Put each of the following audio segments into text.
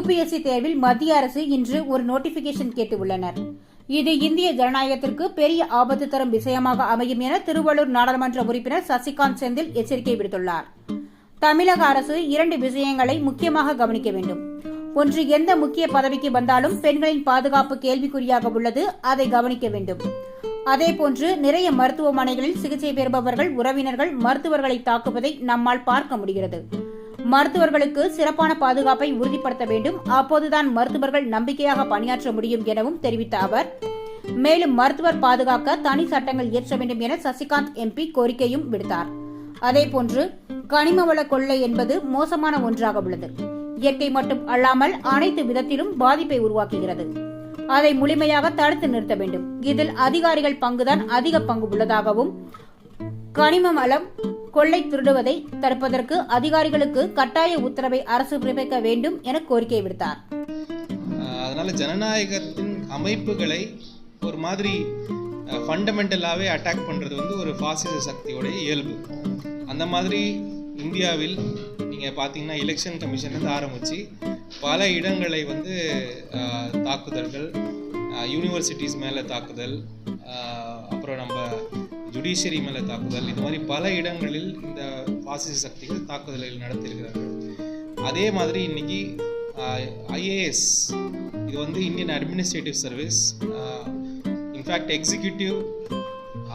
UPSC தேர்வில் மத்திய அரசு இன்று ஒரு நோட்டிபிகேஷன் கேட்டு உள்ளனர். இது இந்திய ஜனநாயகத்திற்கு பெரிய ஆபத்து தரும் விஷயமாக அமையும் என திருவள்ளூர் நாடாளுமன்ற உறுப்பினர் சசிகாந்த் செந்தில் எச்சரிக்கை விடுத்துள்ளார். தமிழக அரசு 2 விஷயங்களை முக்கியமாக கவனிக்க வேண்டும். ஒன்று, எந்த முக்கிய பதவிக்கு வந்தாலும் பெண்களின் பாதுகாப்பு கேள்விக்குறியாக உள்ளது, அதை கவனிக்க வேண்டும். அதேபோன்று நிறைய மருத்துவமனைகளில் சிகிச்சை பெறுபவர்கள் உறவினர்கள் மருத்துவர்களை தாக்குவதை நம்மால் பார்க்க முடிகிறது. மருத்துவர்களுக்கு சிறப்பான பாதுகாப்பை உறுதிப்படுத்த வேண்டும். அப்போதுதான் மருத்துவர்கள் நம்பிக்கையாக பணியாற்ற முடியும் எனவும் தெரிவித்த அவர், மேலும் மருத்துவர் பாதுகாக்க தனி சட்டங்கள் இயற்ற வேண்டும் என சசிகாந்த் MP கோரிக்கையும் விடுத்தார். அதேபோன்று கனிம வள கொள்ளை என்பது மோசமான ஒன்றாக உள்ளது. இயற்கை மட்டும் அல்லாமல் அனைத்து விதத்திலும் பாதிப்பை உருவாக்குகிறது. அதை முழுமையாக தடுத்து நிறுத்த வேண்டும். இதில் அதிகாரிகள் பங்குதான் அதிக பங்கு உள்ளதாகவும், கனிம வளம் கொள்ளை திருடுவதை தடுப்பதற்கு அதிகாரிகளுக்கு கட்டாய உத்தரவை அரசு பிறப்பிக்க வேண்டும் என கோரிக்கை விடுத்தார். அதனால ஜனநாயகத்தின் அமைப்புகளை ஒரு மாதிரி ஃபண்டமெண்டலாகவே அட்டாக் பண்ணுறது ஒரு பாசிச சக்தியோடைய இயல்பு. அந்த மாதிரி இந்தியாவில் நீங்கள் பார்த்தீங்கன்னா எலெக்ஷன் கமிஷன்லேருந்து ஆரம்பித்து பல இடங்களை தாக்குதல்கள், யூனிவர்சிட்டிஸ் மேலே தாக்குதல், அப்புறம் நம்ம ஜுடிஷியரி மேலே தாக்குதல், இது மாதிரி பல இடங்களில் இந்த பாசிச சக்திகள் தாக்குதல்கள் நடத்தியிருக்கிறார்கள். அதே மாதிரி இன்னைக்கு IAS, இது Indian administrative service, in fact executive,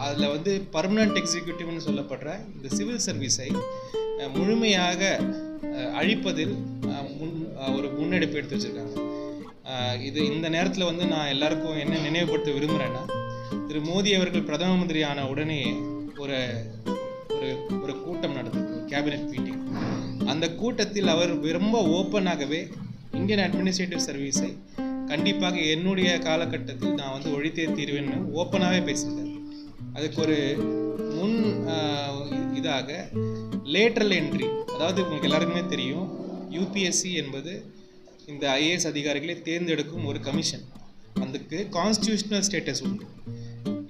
அதில் பர்மனன்ட் எக்ஸிக்யூட்டிவ்னு சொல்லப்படுற இந்த சிவில் சர்வீஸை முழுமையாக அழிப்பதில் ஒரு முன்னெடுப்பு எடுத்து வச்சுருக்காங்க. இந்த நேரத்தில் நான் எல்லாருக்கும் என்ன நினைவுபடுத்த விரும்புகிறேன்னா, திரு மோடி அவர்கள் பிரதம மந்திரி ஆன உடனே ஒரு ஒரு கூட்டம் நடந்தது, கேபினெட் மீட்டிங். அந்த கூட்டத்தில் அவர் ரொம்ப ஓப்பனாகவே இந்தியன் அட்மினிஸ்ட்ரேட்டிவ் சர்வீஸை கண்டிப்பாக என்னுடைய காலகட்டத்தில் நான் ஒழித்தே தீர்வேன்னு ஓப்பனாகவே பேசியிருக்காரு. அதுக்கு ஒரு முன் இதாக லேட்டரல் என்ட்ரி, அதாவது உங்களுக்கு எல்லாருக்குமே தெரியும், UPSC என்பது இந்த IAS அதிகாரிகளை தேர்ந்தெடுக்கும் ஒரு கமிஷன். அதுக்கு கான்ஸ்டியூஷனல் ஸ்டேட்டஸ் உண்டு.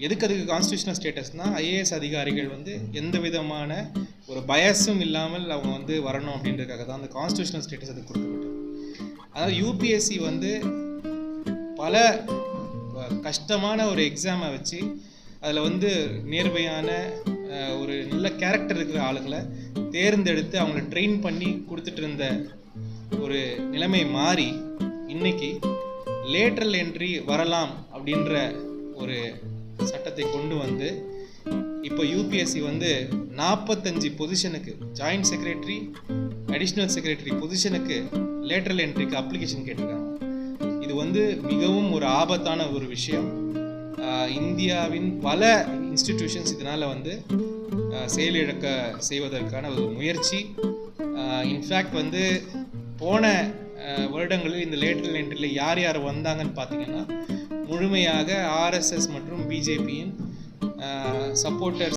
எதுக்கு அதுக்கு கான்ஸ்டியூஷனல் ஸ்டேட்டஸ்னால், IAS அதிகாரிகள் எந்த விதமான ஒரு பயஸும் இல்லாமல் அவங்க வரணும் அப்படின்றதுக்காக தான் அந்த கான்ஸ்டியூஷனல் ஸ்டேட்டஸ் அதுக்கு கொடுக்கப்பட்டது. அதாவது UPSC பல கஷ்டமான ஒரு எக்ஸாமை வச்சு அதில் நேர்மையான ஒரு நல்ல கேரக்டர் இருக்கிற ஆளுங்களை தேர்ந்தெடுத்து அவங்கள ட்ரெயின் பண்ணி கொடுத்துட்டு இருந்த ஒரு நிலைமை மாறி இன்னைக்கு லேட்டரல் என்ட்ரி வரலாம் அப்படின்ற ஒரு சட்டத்தை கொண்டு இப்போ UPSC 45 பொசிஷனுக்கு, ஜாயிண்ட் செக்ரட்டரி, அடிஷ்னல் செக்ரட்டரி பொசிஷனுக்கு லேட்டரல் என்ட்ரிக்கு அப்ளிகேஷன் கேட்டிருக்காங்க. இது மிகவும் ஒரு ஆபத்தான ஒரு விஷயம். இந்தியாவின் பல இன்ஸ்டிடியூஷன்ஸ் இதனால் செயலிழக்க செய்வதற்கான ஒரு முயற்சி. இன்ஃபேக்ட் போன வருடங்களில் இந்த லேட்டரல் என்ட்ரியில் யார் யார் வந்தாங்கன்னு பார்த்தீங்கன்னா, முழுமையாக RSS மற்றும் BJPயின் சப்போர்ட்டர்ஸ்